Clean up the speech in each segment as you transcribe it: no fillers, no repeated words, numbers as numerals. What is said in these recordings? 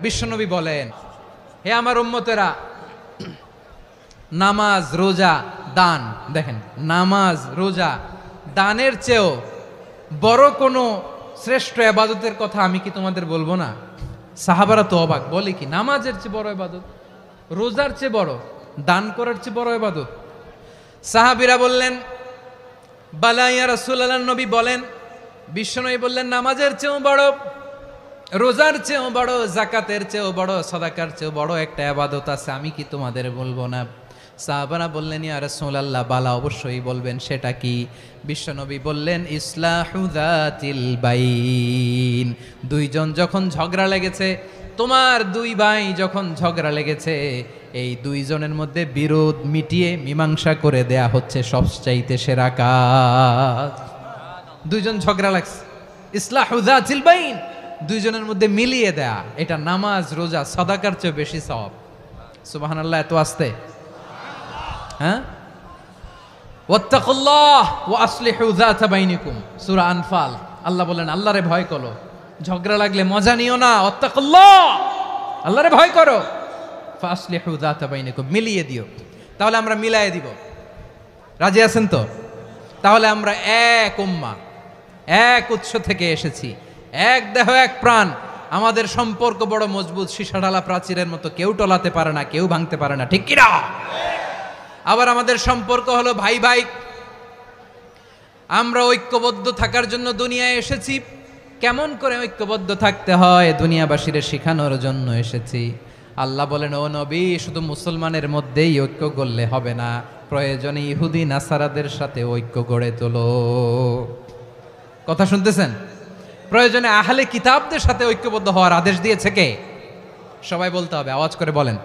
বিশ্বনবী বলেন, হে আমার উম্মতেরা, নামাজ, রোজা, দান, দেখেন নামাজ, রোজা, দানের চেয়েও বড় কোনো শ্রেষ্ঠ ইবাদতের কথা আমি কি তোমাদের বলবো না? সাহাবারা তো অবাক, বলে কি নামাজের চেয়ে বড় ইবাদত, রোজার চেয়ে বড়, দান করার চেয়ে বড় ইবাদত? সাহাবীরা বললেন, বালা ইয়া রাসূলুল্লাহ, নবী বলেন। বিশ্বনবী বললেন, নামাজের চেয়েও বড়, রোজার চেয়েও বড়, যাকাতের চেয়েও বড়, সাদাকার চেয়েও বড় একটা ইবাদত আছে, আমি কি তোমাদের বলবো না? সাহাবারা বললেন, ইয়া রাসূলুল্লাহ, বালা, অবশ্যই বলবেন, সেটা কি? বিশ্বনবী বললেন, ইসলাহু যাতিল বাইন। দুইজন যখন ঝগড়া লেগেছে, তোমার দুই ভাই যখন ঝগড়া লেগেছে, এই দুইজনের মধ্যে বিরোধ মিটিয়ে মীমাংসা করে দেয়া হচ্ছে সবচাইতে সেরা কাজ। দুইজন ঝগড়া লাগছে, ইসলাহু যাতিল বাইন, দুইজনের মধ্যে মিলিয়ে দেয়া, এটা নামাজ, রোজা, সাদাকার চেয়ে বেশি সওয়াব। সুবহানাল্লাহ, এত আস্তে, হ্যাঁ? ওয়াত্তাকুল্লাহ ওয়া আসলিহু যাতা বাইনিকুম, সূরা আনফাল। আল্লাহ বলেন, আল্লাহরে ভয় করো, ঝগড়া লাগলে মজা নিও না, ওয়াত্তাকুল্লাহ, আল্লাহরে ভয় করো, ফাসলিহু যাতা বাইনিকুম, মিলিয়ে দিও। তাহলে আমরা মিলায়ে দিব, রাজি আছেন তো? তাহলে আমরা এক উম্মাহ, এক উৎস থেকে এসেছি, এক দেহ, এক প্রাণ, আমাদের সম্পর্ক বড় মজবুত, সীসাঢালা প্রাচীরের মতো, কেউ টলাতে পারে না, কেউ ভাঙতে পারে না, ঠিক কিনা? আবার আমাদের সম্পর্ক হলো ভাই ভাই, আমরা ঐক্যবদ্ধ থাকার জন্য দুনিয়ায় এসেছি। কেমন করে ঐক্যবদ্ধ থাকতে হয় দুনিয়াবাসীর শেখানোর জন্য এসেছি। আল্লাহ বলেন, ও নবী, শুধু মুসলমানের মধ্যেই ঐক্য গড়লে হবে না, প্রয়োজনে ইহুদি নাসারাদের সাথে ঐক্য গড়ে তোলো। কথা শুনতেছেন? প্রয়োজনে আহলে কিতাবদের সাথে ঐক্যবদ্ধ হওয়ার আদেশ দিয়েছে কে? সবাই বলতে হবে, আওয়াজ করে বলেন।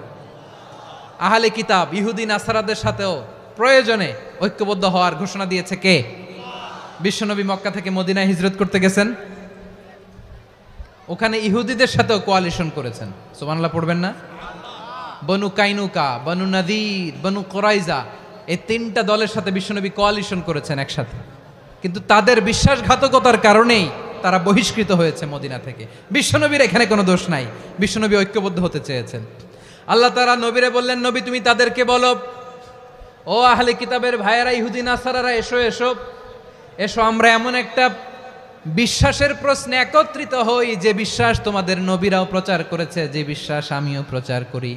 আহলে কিতাব, ইহুদি নাসারাদের সাথেও প্রয়োজনে ঐক্যবদ্ধ হওয়ার ঘোষণা দিয়েছে কে? বিশ্বনবী মক্কা থেকে মদিনায় হিজরত করতে গেছেন, ওখানে ইহুদিদের সাথেও কোয়ালিশন করেছেন। সুবহানাল্লাহ পড়বেন না? বনু কাইনুকা, বনু নাদির, বনু কুরাইজা, এই তিনটা দলের সাথে বিশ্বনবী কোয়ালিশন করেছেন একসাথে, কিন্তু তাদের বিশ্বাসঘাতকতার কারণেই তারা বহিষ্কৃত হয়েছে মদিনা থেকে। বিশ্বনবীর এখানে কোনো দোষ নাই, বিশ্বনবী ঐক্যবদ্ধ হতে চেয়েছেন। আল্লাহ তাআলা নবীরে বললেন, নবী তুমি তাদেরকে বলো, ও আহলে কিতাবের ভাইয়েরা, ইহুদি নাসারারা, এসো এসো এসো, আমরা এমন একটা বিশ্বাসের প্রশ্নে একত্রিত হই, যে বিশ্বাস তোমাদের নবীরাও প্রচার করেছে, যে বিশ্বাস আমিও প্রচার করি,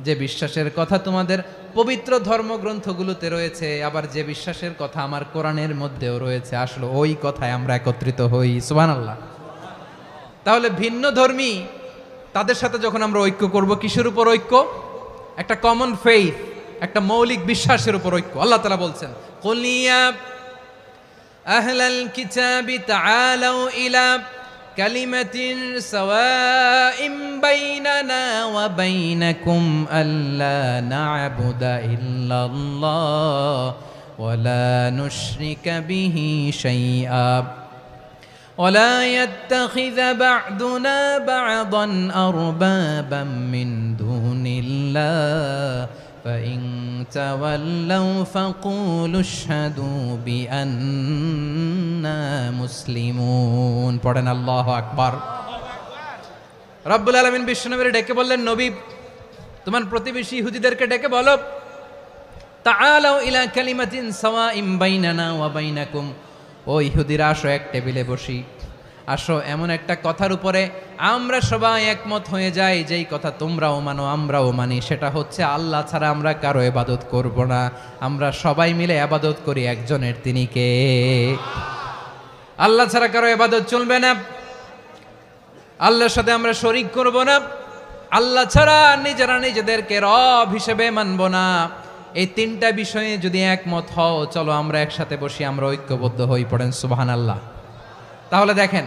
যে বিশ্বাসের কথা তোমাদের পবিত্র ধর্মগ্রন্থগুলোতে রয়েছে, আবার যে বিশ্বাসের কথা আমার কোরআনের মধ্যেও রয়েছে, আসলে ওই কথায় আমরা একত্রিত হই। সুবহানাল্লাহ। তাহলে ভিন্ন ধর্মী তাদের সাথে যখন আমরা ঐক্য করব, কিসের উপর ঐক্য? একটা কমন ফেইথ, একটা মৌলিক বিশ্বাসের উপর ঐক্য। আল্লাহ তাআলা বলছেন, কুল ইয়া আহলাল কিতাবি তাআলাউ ইলা কালিমাতিন সাওয়াইম বাইনানা ওয়া বাইনাকুম আল্লা না'বুদা ইল্লাল্লাহ ওয়া লা নুশরিকা বিহি শাইআ ولا يتخذ بعضنا بعضا أربابا من دون الله فإن تولوا فقولوا اشهدوا بأننا مسلمون। পড়েন আল্লাহু আকবার। রব্বুল আলামিন বিশ্বনবীকে ডেকে বললেন, নবী তোমার প্রতিবেশী ইহুদিদেরকে ডেকে বলো, তাআলাউ ইলা কালিমাতিন সাওয়াইম বাইনানা ওয়া বাইনাকুম, ও ইহুদিরা, আসো এক টেবিলে বসি, আসো এমন একটা কথার উপরে আমরা সবাই একমত হয়ে যাই, যেই কথা তোমরাও মানো আমরাও মানি, সেটা হচ্ছে আল্লাহ ছাড়া আমরা কারো ইবাদত করব না, আমরা সবাই মিলে ইবাদত করি একজনের, তিনি কে? আল্লাহ ছাড়া কারো ইবাদত চলবে না, আল্লাহর সাথে আমরা শরীক করব না, আল্লাহ ছাড়া নিজেরা নিজেদেরকে রব হিসেবে মানব না। এই তিনটা বিষয়ে যদি একমত হও, চলো আমরা একসাথে বসি, আমরা ঐক্যবদ্ধ হই। পড়েন সুবহানাল্লাহ। তাহলে দেখেন,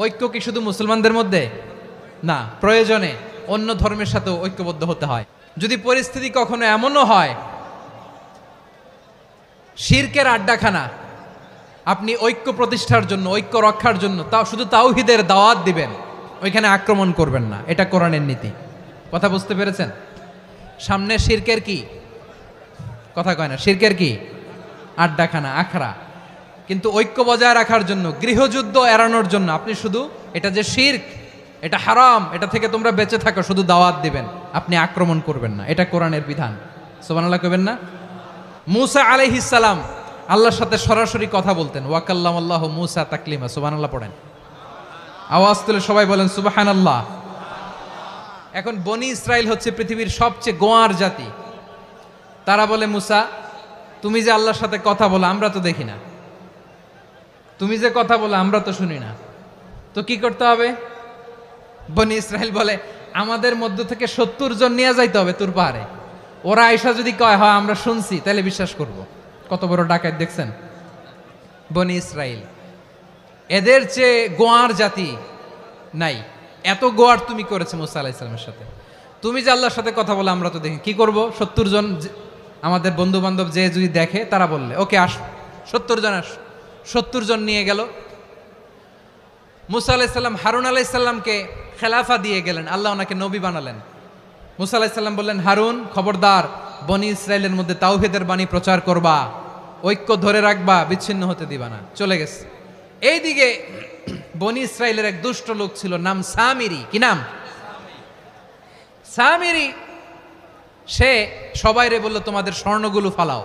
ঐক্য কি শুধু মুসলমানদের মধ্যে না, প্রয়োজনে অন্য ধর্মের সাথেও ঐক্যবদ্ধ হতে হয়। যদি পরিস্থিতি কখনো এমনও হয় শিরকের আড্ডাখানা, আপনি ঐক্য প্রতিষ্ঠার জন্য, ঐক্য রক্ষার জন্য তাও শুধু তাওহীদের দাওয়াত দিবেন, ওইখানে আক্রমণ করবেন না, এটা কোরআনের নীতি। কথা বুঝতে পেরেছেন? সামনে শিরকের কি কথা কয় না, শিরকের কি আড্ডাখানা, আখড়া, কিন্তু ঐক্য বজায় রাখার জন্য, গৃহযুদ্ধ এড়ানোর জন্য আপনি শুধু এটা যে শিরক এটা হারাম, এটা থেকে তোমরা বেঁচে থাকো, শুধু দাওয়াত দিবেন, আপনি আক্রমণ করবেন না, এটা কোরআনের বিধান। সুবহানাল্লাহ কইবেন না? মূসা আলাইহিস সালাম আল্লাহর সাথে সরাসরি কথা বলতেন, ওয়াকাল্লামাল্লাহু মূসা তাকলিমা। সুবহানাল্লাহ পড়েন, আওয়াজ তুলে সবাই বলেন সুবহানাল্লাহ। এখন বনি ইসরাইল হচ্ছে পৃথিবীর সবচেয়ে গোয়ার জাতি। তারা বলে, মূসা তুমি যে আল্লাহর সাথে কথা বলো আমরা তো দেখি না, তুমি যে কথা বলো আমরা তো শুনি না, তো কি করতে হবে? বনি ইসরাইল বলে, আমাদের মধ্য থেকে 70 জন নিয়ে যাইতে হবে তুর পাহাড়ে, ওরা আয়সা যদি কয় হয় আমরা শুনছি তাহলে বিশ্বাস করব। কত বড় ডাকাত দেখছেন বনি ইসরাইল। এদের চেয়ে গোয়ার জাতি নাই, এত গোয়ার তুমি করেছে মুসা আলাইহিস সালামের সাথে। তুমি যে আল্লাহর সাথে কথা বলে আমরা তো দেখি, কি করব? 70 জন আমাদের বন্ধু বান্ধব যে যদি দেখে, তারা বললে ওকে আস, 70 জন আস। 70 জন নিয়ে গেল। মুসা আলাইহিস সালাম হারুন আলাইহিস সালামকে খেলাফা দিয়ে গেলেন, আল্লাহ ওনাকে নবী বানালেন। মুসা আলাইহিস সালাম বললেন, হারুন খবরদার, বনি ইসরাইলের মধ্যে তাওহীদের বাণী প্রচার করবা, ঐক্য ধরে রাখবা, বিচ্ছিন্ন হতে দিবা না। চলে গেছে। এইদিকে বনি ইসরাইলের এক দুষ্ট লোক ছিল, নাম সামিরি। কি নাম? সামিরি। সে সবাইরে বলল, তোমাদের স্বর্ণগুলো ফালাও।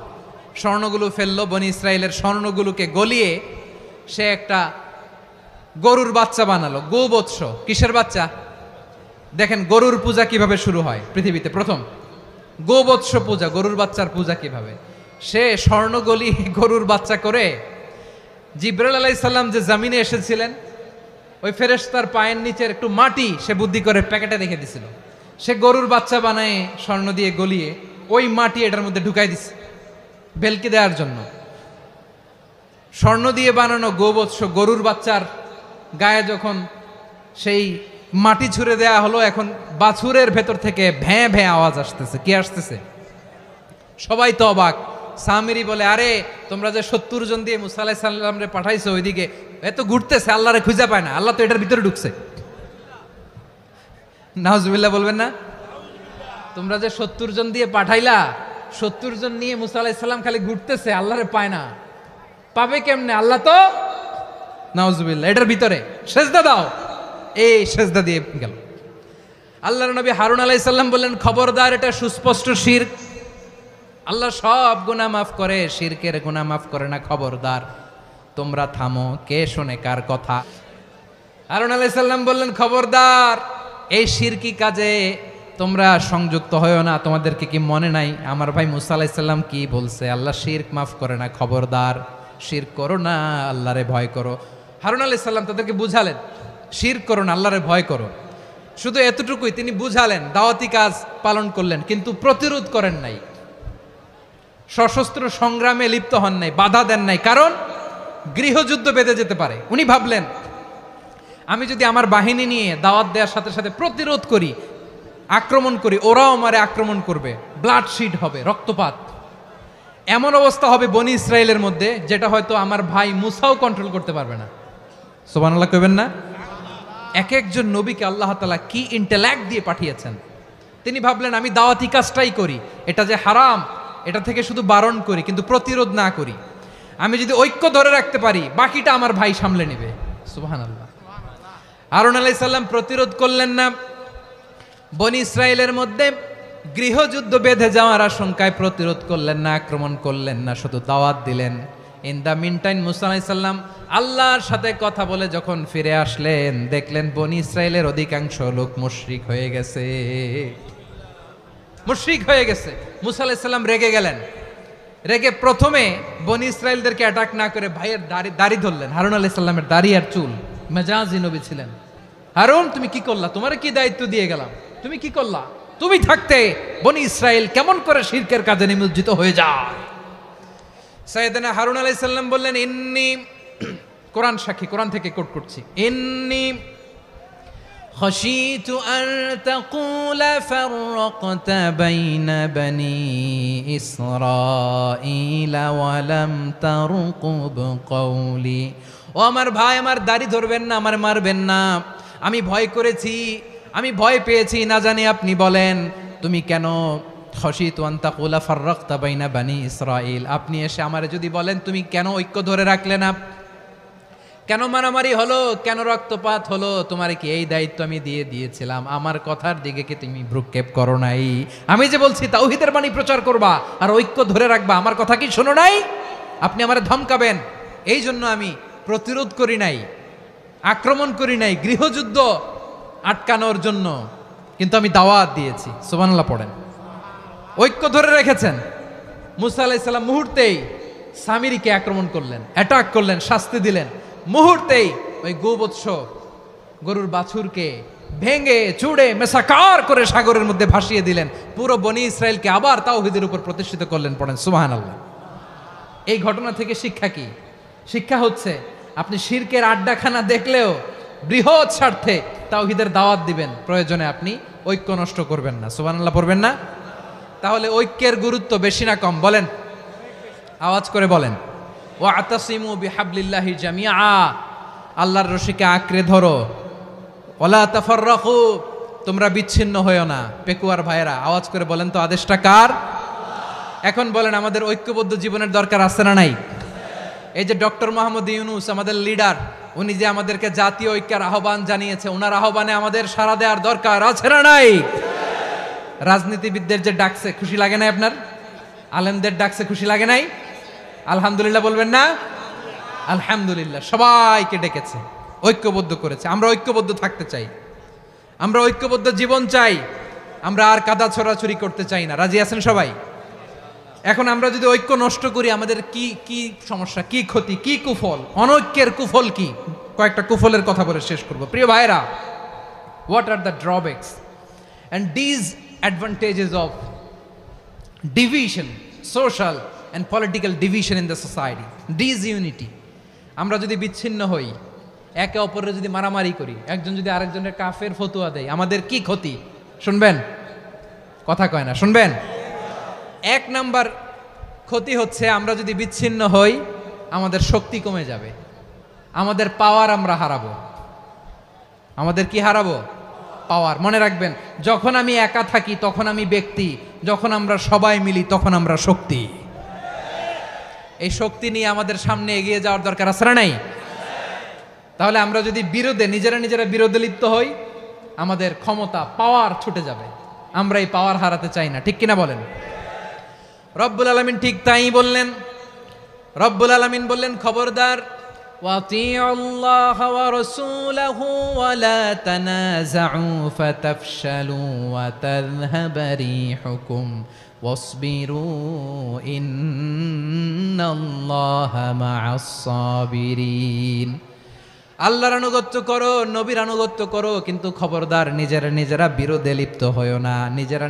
স্বর্ণগুলো ফেললো, বনি ইসরাইলের স্বর্ণগুলোকে গলিয়ে সে একটা গরুর বাচ্চা বানালো, গোবৎস। কিসের বাচ্চা? দেখেন গরুর পূজা কিভাবে শুরু হয় পৃথিবীতে প্রথম, গোবৎস পূজা, গরুর বাচ্চার পূজা কিভাবে। সে স্বর্ণ গলি গরুর বাচ্চা করে, জিব্রাইল আলাইহিস সালাম যে জমিনে এসেছিলেন, ওই ফেরেশতার পায়ের নিচের একটু মাটি সে বুদ্ধি করে প্যাকেটে রেখে দিছিল। সে গরুর বাচ্চা বানায় স্বর্ণ দিয়ে গলিয়ে ওই মাটি এটার মধ্যে ঢুকাই দিছে ভেলকি দেওয়ার জন্য। স্বর্ণ দিয়ে বানানো গোবৎস গরুর বাচ্চার গায়ে যখন সেই মাটি ছুঁড়ে দেয়া হলো, এখন বাছুরের ভেতর থেকে ভ্যাঁ ভ্যাঁ আওয়াজ আসতেছে। কি আসতেছে? সবাই তো অবাক। সামিরি বলে, আরে তোমরা যে 70 জন দিয়ে মুসা আলাইহিস সালামরে পাঠাইছো, ওইদিকে এত ঘুরতেছে, আল্লাহরে খুঁজে পায় না, আল্লাহ তো এটার ভিতরে ঢুকছে। নাউজুবিল্লাহ বলবেন না? তোমরা যে 70 জন দিয়ে পাঠাইলা, 70 জন নিয়ে মুসা আলাইহিস সালাম খালি ঘুরতেছে, আল্লাহরে পায় না। পাবে কেমনে? আল্লাহ তো, নাউজুবিল্লাহ, এটার ভিতরে সেজদা দাও। এই সেজদা দিয়ে গেল। আল্লাহর নবী হারুন আলাইহিস সালাম বললেন, খবরদার, এটা সুস্পষ্ট শিরক। আল্লাহ সব গুনাহ মাফ করে, শিরকের গুনাহ মাফ করে না, খবরদার তোমরা থামো। কে শোনে কার কথা? হারুন আলাইহিস সালাম বললেন, খবরদার, এই শিরকি কাজে তোমরা সংযুক্ত হয়ো না। তোমাদেরকে কি মনে নাই আমার ভাই মুসা আলাইহিস সালাম কি বলছে? আল্লাহ শিরক মাফ করে না, খবরদার শিরক করো না, আল্লাহরে ভয় করো। হারুন আলাইহিস সালাম তাদেরকে বুঝালেন, শিরক করো না, আল্লাহরে ভয় করো। শুধু এতটুকুই তিনি বুঝালেন, দাওয়াতি কাজ পালন করলেন, কিন্তু প্রতিরোধ করেন নাই, সশস্ত্র সংগ্রামে লিপ্ত হন নাই, বাধা দেন নাই, কারণ গৃহযুদ্ধ বেঁধে যেতে পারে। উনি ভাবলেন, আমি যদি আমার বাহিনী নিয়ে দাওয়াত দেওয়ার সাথে সাথে প্রতিরোধ করি, আক্রমণ করি, ওরাও আমারে আক্রমণ করবে, ব্লাডশিড হবে, রক্তপাত, এমন অবস্থা হবে বনি ইসরায়েলের মধ্যে যেটা হয়তো আমার ভাই মুসাও কন্ট্রোল করতে পারবে না। সুবহানাল্লাহ কইবেন না? এক একজন নবীকে আল্লাহ তাআলা কি ইন্টেলেক্ট দিয়ে পাঠিয়েছেন। তিনি ভাবলেন, আমি দাওয়াতি কাজটাই করি, এটা যে হারাম এটা থেকে শুধু বারণ করি, কিন্তু প্রতিরোধ না করি। আমি যদি ঐক্য ধরে রাখতে পারি, বাকিটা আমার ভাই সামলে নেবে। সুবহানাল্লাহ। হারুন আলাইহিস সালাম প্রতিরোধ করলেন না, বনি ইসরায়েলের মধ্যে গৃহযুদ্ধ বেঁধে যাওয়ার আশঙ্কায় প্রতিরোধ করলেন না, আক্রমণ করলেন না, শুধু দাওয়াত দিলেন। ইন দ্য মিন টাইম মুসা আলাইহিস সালাম আল্লাহর সাথে কথা বলে যখন ফিরে আসলেন, দেখলেন বনি ইসরায়েলের অধিকাংশ লোক মুশরিক হয়ে গেছে, মুশরিক হয়ে গেছে। মুসা আলাইহিস সালাম রেগে গেলেন। রেগে প্রথমে বনি ইসরায়েলদেরকে অ্যাটাক না করে ভাইয়ের দাড়ি ধরলেন। হারুন আলাইহিস সালামের দাড়ি আর চুল, মেজাজি নবী ছিলেন। হারুন, তুমি কি করলা? তোমারে কি দায়িত্ব দিয়ে গেলাম, তুমি কি করলা? তুমি থাকতে বনি ইসরায়েল কেমন করে শিরকের কাজে নিমজ্জিত হয়ে যায়? সাইয়েদনা হারুন আলাইহিস সালাম বললেন, ইন্নী, কোরআন সাক্ষী, কোরআন থেকে কোট করছি, ইন্নী খাশিতু আন তাকুলা ফাররাকতা বাইনা বনি ইসরাঈলা ওয়া লাম তারকুব কওলি। ও আমার ভাই, আমার দাড়ি ধরবেন না, আমার মারবেন না। আমি ভয় করেছি, আমি ভয় পেয়েছি, না জানি আপনি বলেন তুমি কেন খাশিতু আন তাকুলা ফাররাকতা বাইনা বনি ইসরাঈল, আপনি এসে আমারে যদি বলেন তুমি কেন ঐক্য ধরে রাখলে না, কেন মারামারি হলো, কেন রক্তপাত হলো? তোমার কি এই দায়িত্ব আমি দিয়েছিলাম? আমার কথার দিকে কি তুমি ভ্রুক্ষেপ করো নাই? আমি যে বলছি তাওহীদের বাণী প্রচার করবা আর ঐক্য ধরে রাখবা, আমার কথা কি শোনো নাই? আপনি আমারে ধমকাবেন, এই জন্য আমি প্রতিরোধ করি নাই, আক্রমণ করি নাই, গৃহযুদ্ধ আটকানোর জন্য কিন্তু আমি দাওয়াত দিয়েছি। সুবহানাল্লাহ পড়েন। ঐক্য ধরে রেখেছেন। মুসা আলাইহিস সালাম মুহূর্তেই সামিরীকে আক্রমণ করলেন, অ্যাটাক করলেন, শাস্তি দিলেন। মুহূর্তেই ওই গোবৎস গরুর বাছুরকে ভেঙে চুড়ে মেসাকার করে সাগরের মধ্যে ভাসিয়ে দিলেন। পুরো বনি ইসরায়েলকে আবার তাওহীদের উপর প্রতিষ্ঠিত করলেন। পড়েন সুবহানাল্লাহ। এই ঘটনা থেকে শিক্ষা কি? শিক্ষা হচ্ছে আপনি শিরকের আড্ডাখানা দেখলেও বৃহৎ স্বার্থে তাওহীদের দাওয়াত দিবেন, প্রয়োজনে আপনি ঐক্য নষ্ট করবেন না। সুবহানাল্লাহ পড়বেন না? তাহলে ঐক্যের গুরুত্ব বেশি না কম? বলেন, আওয়াজ করে বলেন। ওয়াতাসিমু বিহাবলিল্লাহি জামিআ, আল্লাহর রশিকে আঁকড়ে ধরো। ওয়ালা তাফাররাকু, তোমরা বিচ্ছিন্ন হয়ো না। পেকুয়ার ভাইয়েরা আওয়াজ করে বলেন তো, আদেশটা কার? এখন বলেন, আমাদের ঐক্যবদ্ধ জীবনের দরকার আছে না নাই? এই যে ডক্টর মোহাম্মদ ইউনূস আমাদের লিডার, উনি যে আমাদেরকে জাতীয় ঐক্যের আহ্বান জানিয়েছে, ওনার আহ্বানে আমাদের সাড়া দেওয়ার দরকার আছে না নাই? রাজনীতিবিদদের যে ডাকছে, খুশি লাগে নাই আপনার? আলেমদের ডাকছে, খুশি লাগে নাই? আলহামদুলিল্লাহ বলবেন না? আলহামদুলিল্লাহ। সবাইকে ডেকেছে, ঐক্যবদ্ধ করেছে। আমরা ঐক্যবদ্ধ থাকতে চাই, আমরা ঐক্যবদ্ধ জীবন চাই, আমরা আর কাদা ছড়াছড়ি করতে চাই না। রাজি আছেন সবাই? এখন আমরা যদি ঐক্য নষ্ট করি, আমাদের কি কি সমস্যা, কি ক্ষতি, কি কুফল? অনৈক্যের কুফল কি? কয়েকটা কুফলের কথা বলে শেষ করব। প্রিয় ভাইরা, what are the drawbacks and disadvantages of division, social and political division in the society, disunity? আমরা যদি বিচ্ছিন্ন হই, একে অপরের যদি মারামারি করি, একজন যদি আরেকজনের কাফের ফতোয়া দেয়, আমাদের কি ক্ষতি? শুনবেন? কথা কয় না, শুনবেন? এক নাম্বার ক্ষতি হচ্ছে, আমরা যদি বিচ্ছিন্ন হই, আমাদের শক্তি কমে যাবে, আমাদের পাওয়ার আমরা হারাবো। আমাদের কি হারাবো? পাওয়ার। মনে রাখবেন, যখন আমি একা থাকি তখন আমি ব্যক্তি, যখন আমরা সবাই মিলি তখন আমরা শক্তি। এই শক্তি নিয়ে আমাদের সামনে এগিয়ে যাওয়ার দরকার আছে না নাই? তাহলে আমরা যদি নিজেরা বিরোধে লিপ্ত হই, আমাদের ক্ষমতা, পাওয়ার ছুটে যাবে। আমরা এই পাওয়ার হারাতে চাই না, ঠিক কিনা বলেন? রব্বুল আলামিন ঠিক তাই বললেন। রব্বুল আলামিন বললেন, খবরদার, وَأَطِيعُوا اللَّهَ وَرَسُولَهُ وَلَا تَنَازَعُوا فَتَفْشَلُوا وَتَذْهَبَ رِيحُكُمْ وَاصْبِرُوا إِنَّ اللَّهَ مَعَ الصَّابِرِينَ। আল্লাহর আনুগত্য করো, নবীর আনুগত্য করো, কিন্তু খবরদার নিজেরা বিরোধে লিপ্ত হয়ো না,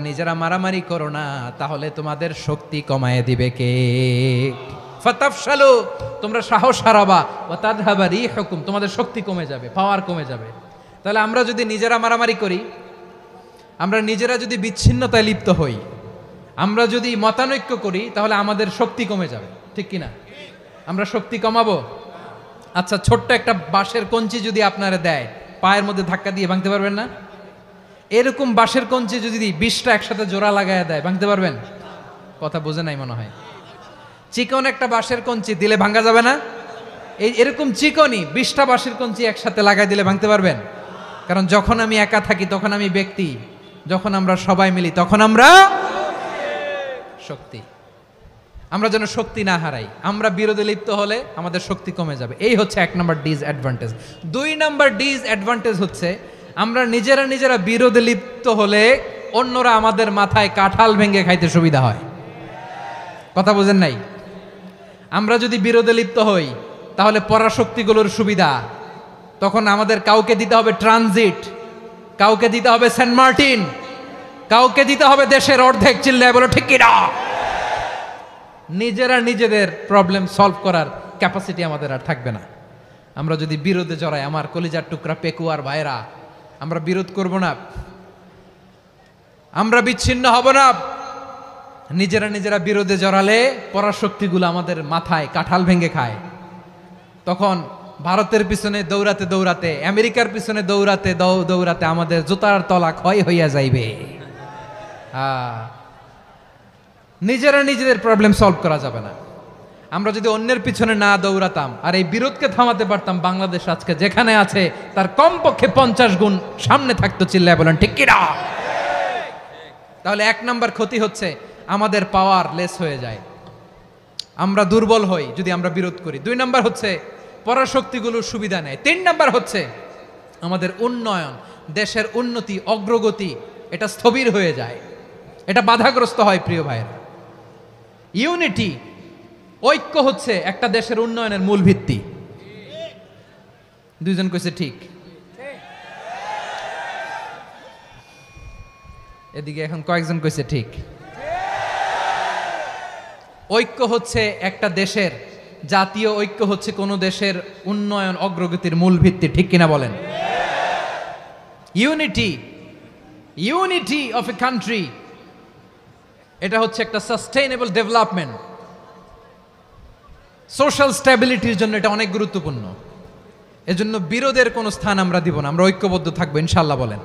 নিজেরা মারামারি করো না, তাহলে তোমাদের শক্তি কমায় দিবে কে? ফাতাফশালু, তোমরা সাহস হারাবা, ওয়া তাযহাবা রিহুকুম, তোমাদের শক্তি কমে যাবে, পাওয়ার কমে যাবে। তাহলে আমরা যদি নিজেরা মারামারি করি, আমরা নিজেরা যদি বিচ্ছিন্নতায় লিপ্ত হই, আমরা যদি মতানৈক্য করি, তাহলে আমাদের শক্তি কমে যাবে, ঠিক কিনা? আমরা শক্তি কমাবো। আচ্ছা, ছোট্ট একটা বাঁশের কঞ্চি যদি আপনারা দেয়, পায়ের মধ্যে ধাক্কা দিয়ে ভাঙতে পারবেন না? এরকম বাঁশের কঞ্চি যদি 20টা একসাথে জোড়া লাগায় দেয়, ভাঙতে পারবেন? কথা বোঝে নাই মনে হয়। চিকন একটা বাঁশের কঞ্চি দিলে ভাঙা যাবে না? এরকম চিকনই 20টা বাঁশের কঞ্চি একসাথে লাগাই দিলে ভাঙতে পারবেন? কারণ যখন আমি একা থাকি তখন আমি ব্যক্তি, যখন আমরা সবাই মিলি তখন আমরা শক্তি। আমরা যেন শক্তি না হারাই। আমরা বিরোধে লিপ্ত হলে আমাদের শক্তি কমে যাবে। এই হচ্ছে 1 নম্বর ডিসঅ্যাডভান্টেজ। 2 নম্বর ডিসঅ্যাডভান্টেজ হচ্ছে, আমরা নিজেরা বিরোধে লিপ্ত হলে অন্যরা আমাদের মাথায় কাঁঠাল ভেঙে খাইতে সুবিধা হয়। কথা বোঝেন নাই? আমরা যদি বিরোধে লিপ্ত হই, তাহলে পরাশক্তিগুলোর সুবিধা, তখন আমাদের কাউকে দিতে হবে ট্রানজিট, কাউকে দিতে হবে সেন্ট মার্টিন, কাউকে দিতে হবে দেশের অর্ধেক। চিল্লায় বলো ঠিক কিনা? নিজেদের প্রবলেম সলভ করার ক্যাপাসিটি আমাদের আর থাকবে না। আমরা যদি বিরোধে জড়াই, আমার কলিজার টুকরা পেকুয়ার ভাইরা, আমরা বিরোধ করব না, আমরা বিচ্ছিন্ন হব না। নিজেরা বিরোধে জড়ালে পরাশক্তিগুলো আমাদের মাথায় কাঁঠাল ভেঙে খায়। তখন ভারতের পিছনে দৌড়াতে, আমেরিকার পিছনে দৌড়াতে আমাদের জুতার তলা ক্ষয় হইয়া যাইবে। নিজেদের প্রবলেম সলভ করা যাবে না। আমরা যদি অন্যের পিছনে না দৌড়াতাম আর এই বিরোধকে থামাতে পারতাম, বাংলাদেশ আজকে যেখানে আছে তার কমপক্ষে 50 গুণ সামনে থাকতো। চিল্লায় বলেন ঠিক কিনা? তাহলে 1 নাম্বার ক্ষতি হচ্ছে আমাদের পাওয়ার লেস হয়ে যায়, আমরা দুর্বল হই যদি আমরা বিরোধ করি। 2 নাম্বার হচ্ছে পরাশক্তিগুলোর সুবিধা নেয়। 3 নাম্বার হচ্ছে আমাদের উন্নয়ন, দেশের উন্নতি, অগ্রগতি এটা স্থবির হয়ে যায়, এটা বাধাগ্রস্ত হয়। প্রিয় ভাইয়েরা, ইউনিটি, ঐক্য হচ্ছে একটা দেশের উন্নয়নের মূল ভিত্তি। 2 জন কইছে ঠিক। এদিকে এখন কয়েকজন কইছে ঠিক। ঐক্য হচ্ছে একটা দেশের, জাতীয় ঐক্য হচ্ছে কোন দেশের উন্নয়ন অগ্রগতির মূল ভিত্তি। ঠিক কিনা বলেন? Unity, unity of a country, এটা হচ্ছে একটা সাস্টেইনেবল ডেভেলপমেন্ট, সোশ্যাল স্ট্যাবিলিটির জন্য এটা অনেক গুরুত্বপূর্ণ। এজন্য বিরোধের কোনো স্থান আমরা দিব না, আমরা ঐক্যবদ্ধ থাকবো ইনশাআল্লাহ। বলেন।